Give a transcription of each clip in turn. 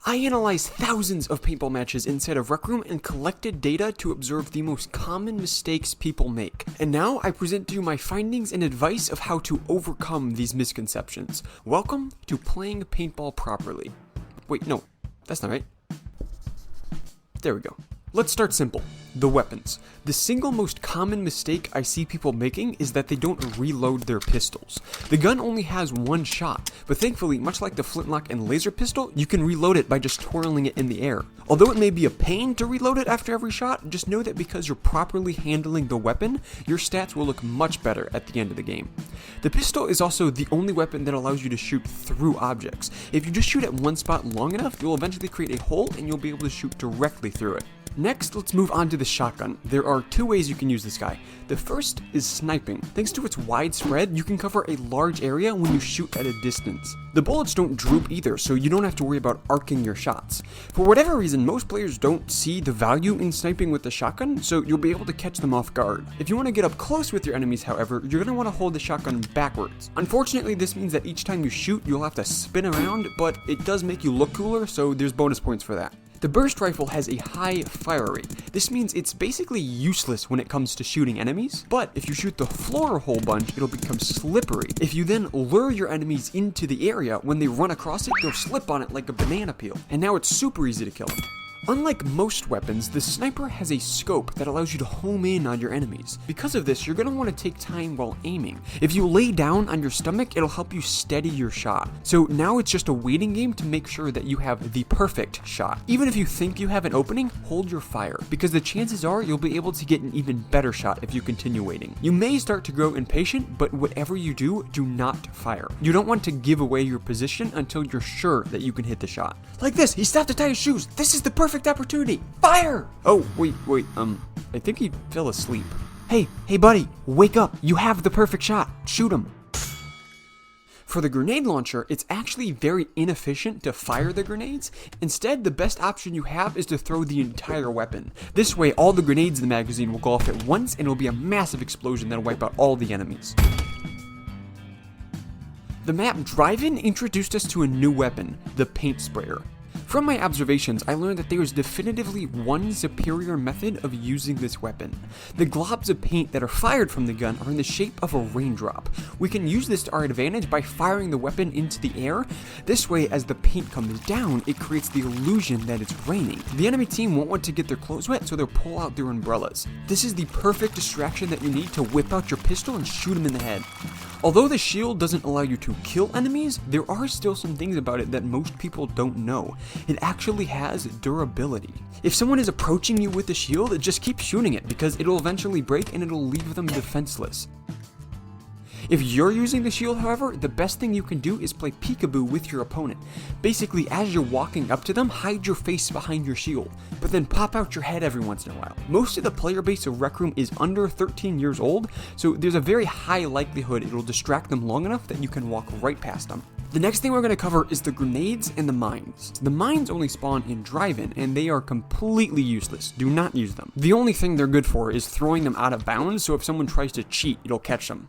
I analyzed thousands of paintball matches inside of Rec Room and collected data to observe the most common mistakes people make. And now I present to you my findings and advice of how to overcome these misconceptions. Welcome to playing paintball properly. Wait, no, that's not right. There we go. Let's start simple. The weapons. The single most common mistake I see people making is that they don't reload their pistols. The gun only has one shot, but thankfully, much like the flintlock and laser pistol, you can reload it by just twirling it in the air. Although it may be a pain to reload it after every shot, just know that because you're properly handling the weapon, your stats will look much better at the end of the game. The pistol is also the only weapon that allows you to shoot through objects. If you just shoot at one spot long enough, you'll eventually create a hole and you'll be able to shoot directly through it. Next, let's move on to the shotgun. There are two ways you can use this guy. The first is sniping. Thanks to its wide spread, you can cover a large area when you shoot at a distance. The bullets don't droop either, so you don't have to worry about arcing your shots. For whatever reason, most players don't see the value in sniping with the shotgun, so you'll be able to catch them off guard. If you want to get up close with your enemies, however, you're going to want to hold the shotgun backwards. Unfortunately, this means that each time you shoot, you'll have to spin around, but it does make you look cooler, so there's bonus points for that. The burst rifle has a high fire rate. This means it's basically useless when it comes to shooting enemies, but if you shoot the floor a whole bunch, it'll become slippery. If you then lure your enemies into the area, when they run across it, they'll slip on it like a banana peel, and now it's super easy to kill them. Unlike most weapons, the sniper has a scope that allows you to home in on your enemies. Because of this, you're going to want to take time while aiming. If you lay down on your stomach, it'll help you steady your shot. So now it's just a waiting game to make sure that you have the perfect shot. Even if you think you have an opening, hold your fire, because the chances are you'll be able to get an even better shot if you continue waiting. You may start to grow impatient, but whatever you do not fire. You don't want to give away your position until you're sure that you can hit the shot. Like this, he stopped to tie his shoes. This is the perfect opportunity. Fire! Oh, wait, I think he fell asleep. Hey buddy, wake up. You have the perfect shot. Shoot him. For the grenade launcher, it's actually very inefficient to fire the grenades. Instead, the best option you have is to throw the entire weapon. This way, all the grenades in the magazine will go off at once and it'll be a massive explosion that'll wipe out all the enemies. The map Drive-In introduced us to a new weapon, the paint sprayer. From my observations, I learned that there is definitively one superior method of using this weapon. The globs of paint that are fired from the gun are in the shape of a raindrop. We can use this to our advantage by firing the weapon into the air. This way, as the paint comes down, it creates the illusion that it's raining. The enemy team won't want to get their clothes wet, so they'll pull out their umbrellas. This is the perfect distraction that you need to whip out your pistol and shoot them in the head. Although the shield doesn't allow you to kill enemies, there are still some things about it that most people don't know. It actually has durability. If someone is approaching you with the shield, just keep shooting it because it'll eventually break and it'll leave them defenseless. If you're using the shield, however, the best thing you can do is play peekaboo with your opponent. Basically, as you're walking up to them, hide your face behind your shield, but then pop out your head every once in a while. Most of the player base of Rec Room is under 13 years old, so there's a very high likelihood it'll distract them long enough that you can walk right past them. The next thing we're going to cover is the grenades and the mines. The mines only spawn in Drive-In, and they are completely useless. Do not use them. The only thing they're good for is throwing them out of bounds, so if someone tries to cheat, it'll catch them.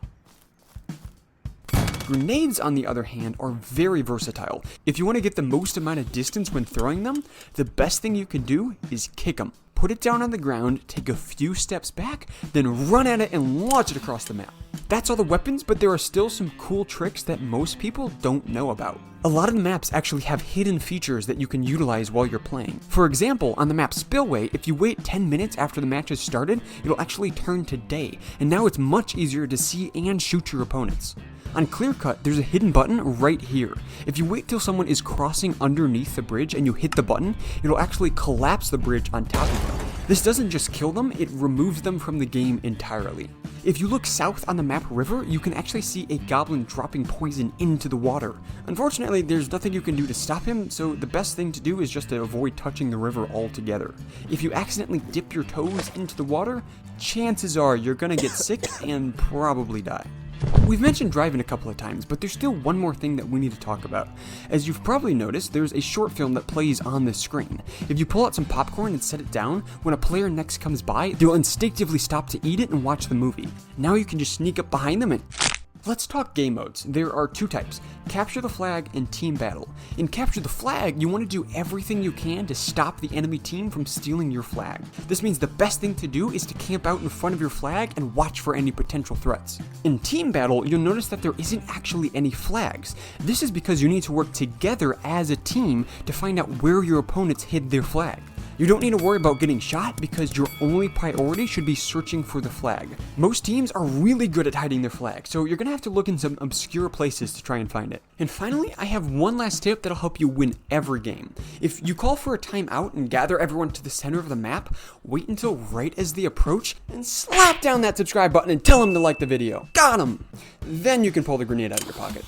Grenades, on the other hand, are very versatile. If you want to get the most amount of distance when throwing them, the best thing you can do is kick them. Put it down on the ground, take a few steps back, then run at it and launch it across the map. That's all the weapons, but there are still some cool tricks that most people don't know about. A lot of the maps actually have hidden features that you can utilize while you're playing. For example, on the map Spillway, if you wait 10 minutes after the match has started, it'll actually turn to day, and now it's much easier to see and shoot your opponents. On Clear Cut, there's a hidden button right here. If you wait till someone is crossing underneath the bridge and you hit the button, it'll actually collapse the bridge on top of them. This doesn't just kill them, it removes them from the game entirely. If you look south on the map River, you can actually see a goblin dropping poison into the water. Unfortunately, there's nothing you can do to stop him, so the best thing to do is just to avoid touching the river altogether. If you accidentally dip your toes into the water, chances are you're gonna get sick and probably die. We've mentioned Drive-In a couple of times, but there's still one more thing that we need to talk about. As you've probably noticed, there's a short film that plays on the screen. If you pull out some popcorn and set it down, when a player next comes by, they'll instinctively stop to eat it and watch the movie. Now you can just sneak up behind them and Let's talk game modes. There are two types, capture the flag and team battle. In capture the flag, you want to do everything you can to stop the enemy team from stealing your flag. This means the best thing to do is to camp out in front of your flag and watch for any potential threats. In team battle, you'll notice that there isn't actually any flags. This is because you need to work together as a team to find out where your opponents hid their flag. You don't need to worry about getting shot because your only priority should be searching for the flag. Most teams are really good at hiding their flag, so you're gonna have to look in some obscure places to try and find it. And finally, I have one last tip that'll help you win every game. If you call for a timeout and gather everyone to the center of the map, wait until right as they approach and slap down that subscribe button and tell them to like the video. Got 'em! Then you can pull the grenade out of your pocket.